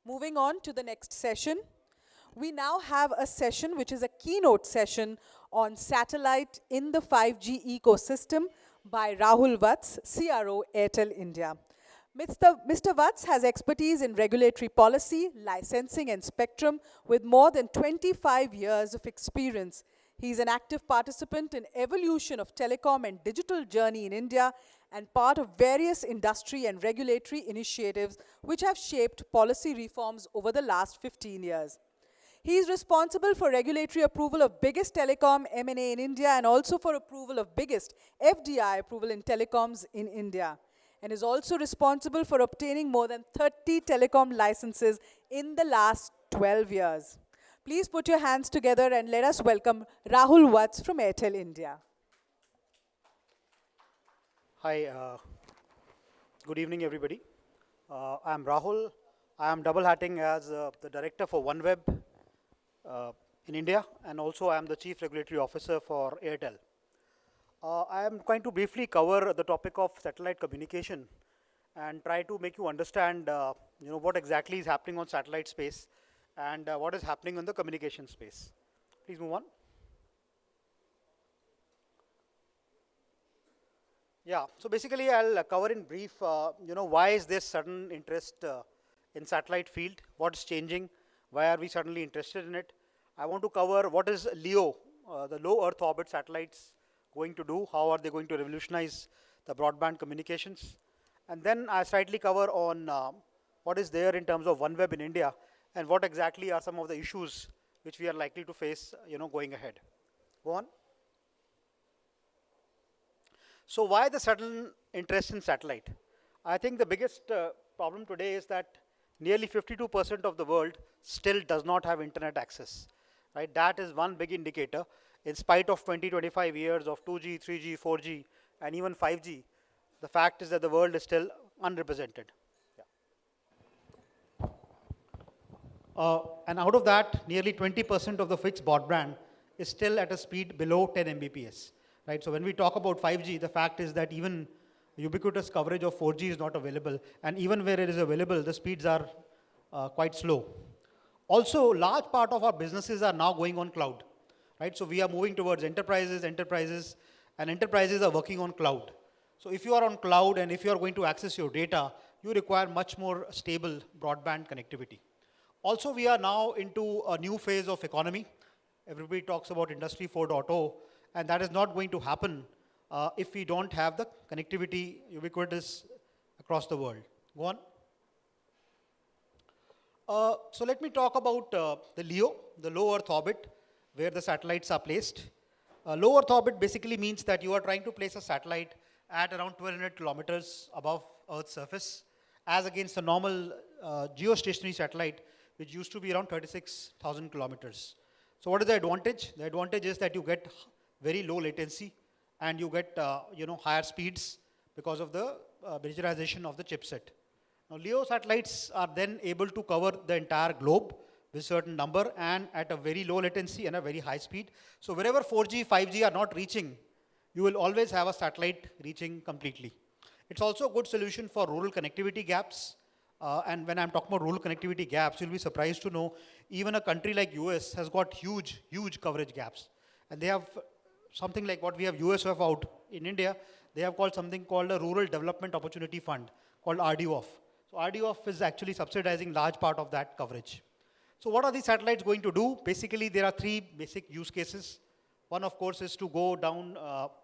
Moving on to the next session. We now have a session which is a keynote session on satellite in the 5G ecosystem by Rahul Watts, CRO, Airtel India. Mr. Vatts has expertise in regulatory policy, licensing, and spectrum with more than 25 years of experience. He is an active participant in evolution of telecom and digital journey in India and part of various industry and regulatory initiatives which have shaped policy reforms over the last 15 years. He is responsible for regulatory approval of biggest telecom M&A in India and also for approval of biggest FDI approval in telecoms in India, and is also responsible for obtaining more than 30 telecom licenses in the last 12 years. Please put your hands together and let us welcome Rahul Watts from Airtel India. Hi, good evening everybody. I'm Rahul. I am double hatting as the director for OneWeb in India, and also I am the Chief Regulatory Officer for Airtel. I am going to briefly cover the topic of satellite communication and try to make you understand what exactly is happening on satellite space and what is happening in the communication space. Please move on. Yeah, so basically I'll cover in brief, why is this sudden interest in satellite field, what's changing, why are we suddenly interested in it. I want to cover what is LEO, the low Earth orbit satellites going to do, how are they going to revolutionize the broadband communications. And then I slightly cover on what is there in terms of OneWeb in India and what exactly are some of the issues which we are likely to face going ahead. Go on. So why the sudden interest in satellite? I think the biggest problem today is that nearly 52% of the world still does not have internet access. Right? That is one big indicator. In spite of 20-25 years of 2G, 3G, 4G, and even 5G, the fact is that the world is still underrepresented. Yeah. And out of that, nearly 20% of the fixed broadband is still at a speed below 10 Mbps. Right? So when we talk about 5G, the fact is that even ubiquitous coverage of 4G is not available, and even where it is available, the speeds are quite slow. Also, large part of our businesses are now going on cloud. Right? So we are moving towards enterprises, and enterprises are working on cloud. So if you are on cloud and if you are going to access your data, you require much more stable broadband connectivity. Also, we are now into a new phase of economy. Everybody talks about Industry 4.0, and that is not going to happen if we don't have the connectivity ubiquitous across the world. Go on. So let me talk about the LEO, the low Earth orbit, where the satellites are placed. Low Earth orbit basically means that you are trying to place a satellite at around 1200 kilometers above Earth's surface, as against the normal geostationary satellite, which used to be around 36,000 kilometers. So what is the advantage? The advantage is that you get very low latency and you get higher speeds because of the miniaturization of the chipset. Now LEO satellites are then able to cover the entire globe with a certain number and at a very low latency and a very high speed. So wherever 4G, 5G are not reaching, you will always have a satellite reaching completely. It's also a good solution for rural connectivity gaps. And when I'm talking about rural connectivity gaps, you'll be surprised to know even a country like US has got huge coverage gaps. And they have something like what we have USF out in India. They have called something called a Rural Development Opportunity Fund, called RDOF. So RDOF is actually subsidizing large part of that coverage. So what are these satellites going to do? Basically, there are three basic use cases. One, of course, is to go down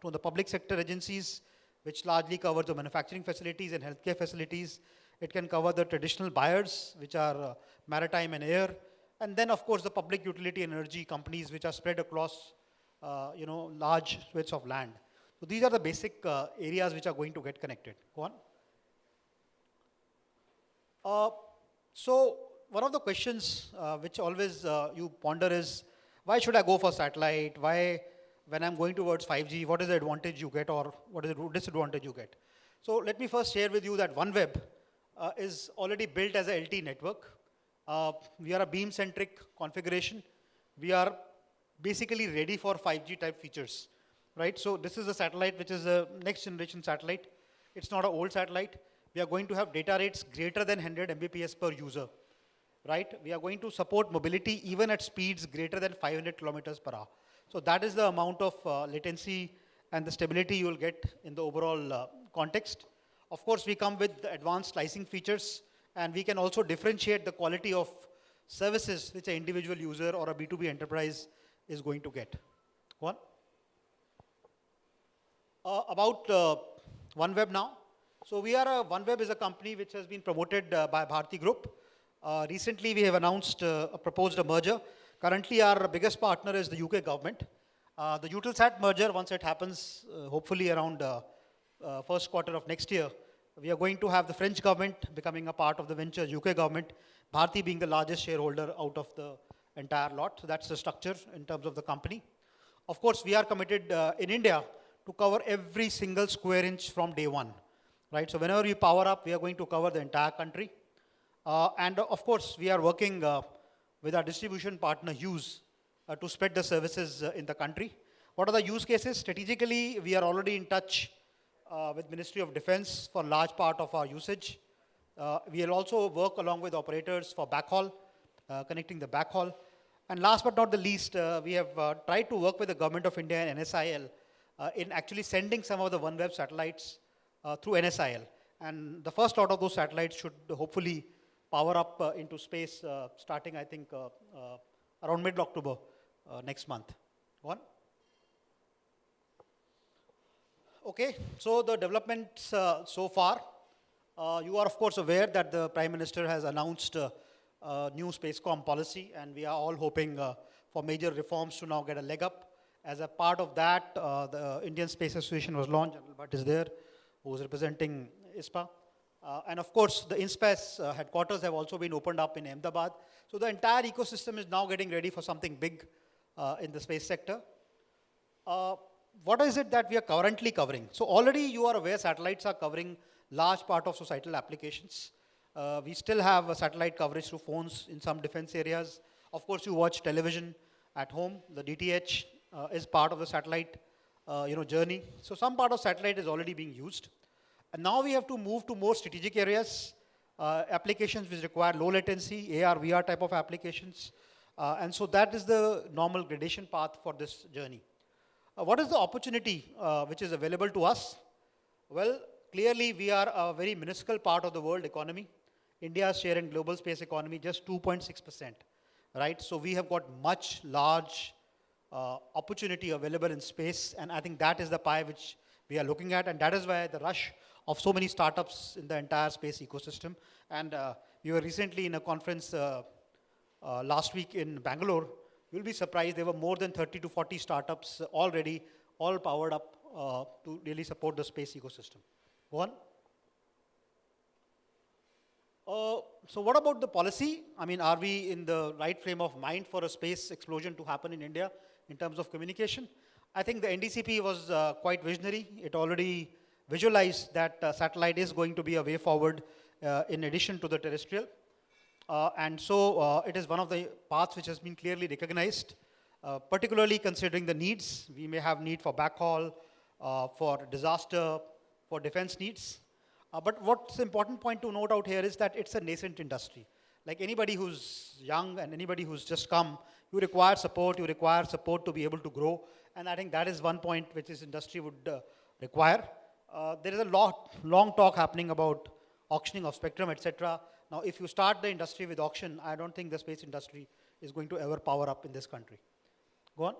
to the public sector agencies, which largely cover the manufacturing facilities and healthcare facilities. It can cover the traditional buyers, which are maritime and air. And then, of course, the public utility and energy companies, which are spread across large swathes of land. So these are the basic areas which are going to get connected. Go on. So one of the questions which always you ponder is, why should I go for satellite? Why, when I'm going towards 5G, what is the advantage you get or what is the disadvantage you get? So let me first share with you that OneWeb is already built as a LTE network. We are a beam-centric configuration. We are basically ready for 5G type features, right? So this is a satellite which is a next generation satellite. It's not an old satellite. We are going to have data rates greater than 100 Mbps per user. right? We are going to support mobility even at speeds greater than 500 kilometers per hour. So that is the amount of latency and the stability you will get in the overall context. Of course, we come with advanced slicing features, and we can also differentiate the quality of services which an individual user or a B2B enterprise is going to get. One. About OneWeb now. So OneWeb is a company which has been promoted by Bharti Group. Recently, we have announced, proposed a merger. Currently, our biggest partner is the UK government. The Eutelsat merger, once it happens, hopefully around first quarter of next year, we are going to have the French government becoming a part of the venture, UK government, Bharti being the largest shareholder out of the entire lot. So that's the structure in terms of the company. Of course, we are committed in India to cover every single square inch from day one, right? So whenever we power up, we are going to cover the entire country. And of course, we are working with our distribution partner, Hughes, to spread the services in the country. What are the use cases? Strategically, we are already in touch with Ministry of Defense for large part of our usage. We will also work along with operators for backhaul, connecting the backhaul. And last but not the least, we have tried to work with the Government of India and NSIL in actually sending some of the OneWeb satellites through NSIL. And the first lot of those satellites should hopefully power up into space starting, I think, around mid-October next month. One. Okay, so the developments so far. You are, of course, aware that the Prime Minister has announced a new Spacecom policy, and we are all hoping for major reforms to now get a leg up. As a part of that, the Indian Space Association was launched. General Vatts is there, who is representing ISPA. And of course, the INSPACE headquarters have also been opened up in Ahmedabad. So the entire ecosystem is now getting ready for something big in the space sector. What is it that we are currently covering? So already you are aware satellites are covering large part of societal applications. We still have a satellite coverage through phones in some defense areas. Of course, you watch television at home. The DTH is part of the satellite journey. So some part of satellite is already being used. And now we have to move to more strategic areas, applications which require low latency, AR, VR type of applications. And so that is the normal gradation path for this journey. What is the opportunity which is available to us? Well, clearly we are a very minuscule part of the world economy. India's share in global space economy just 2.6%, right? So we have got much large opportunity available in space, and I think that is the pie which we are looking at, and that is why the rush of so many startups in the entire space ecosystem. And we were recently in a conference last week in Bangalore. You'll be surprised, there were more than 30 to 40 startups already, all powered up to really support the space ecosystem. Go on. So what about the policy? I mean, are we in the right frame of mind for a space explosion to happen in India in terms of communication? I think the NDCP was quite visionary. It already visualized that satellite is going to be a way forward in addition to the terrestrial. And so it is one of the paths which has been clearly recognized, particularly considering the needs. We may have need for backhaul, for disaster, for defense needs. But what's the important point to note out here is that it's a nascent industry. Like anybody who's young and anybody who's just come, you require support to be able to grow. And I think that is one point which this industry would require. There is a long talk happening about auctioning of spectrum, etc. Now, if you start the industry with auction, I don't think the space industry is going to ever power up in this country. Go on.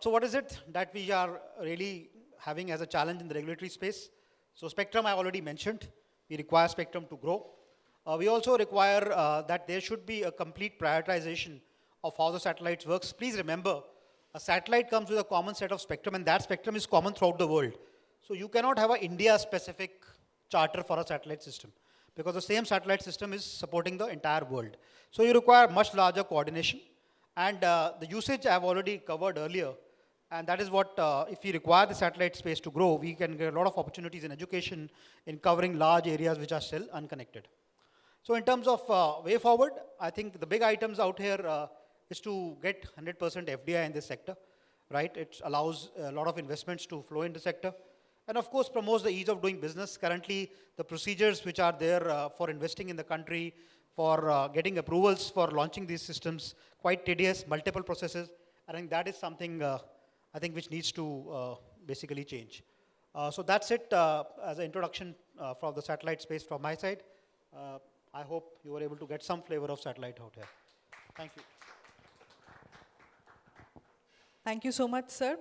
So what is it that we are really having as a challenge in the regulatory space? So spectrum, I already mentioned. We require spectrum to grow. We also require that there should be a complete prioritization of how the satellites works. Please remember, a satellite comes with a common set of spectrum, and that spectrum is common throughout the world. So you cannot have an India-specific charter for a satellite system, because the same satellite system is supporting the entire world. So you require much larger coordination. And the usage I have already covered earlier. And that is what, if we require the satellite space to grow, we can get a lot of opportunities in education in covering large areas which are still unconnected. So in terms of way forward, I think the big items out here is to get 100% FDI in this sector, right? It allows a lot of investments to flow in the sector. and of course promotes the ease of doing business. Currently, the procedures which are there for investing in the country, for getting approvals for launching these systems, quite tedious, multiple processes. I think that is something I think which needs to basically change. So that's it as an introduction from the satellite space from my side. I hope you were able to get some flavor of satellite out here. Thank you. Thank you so much, sir.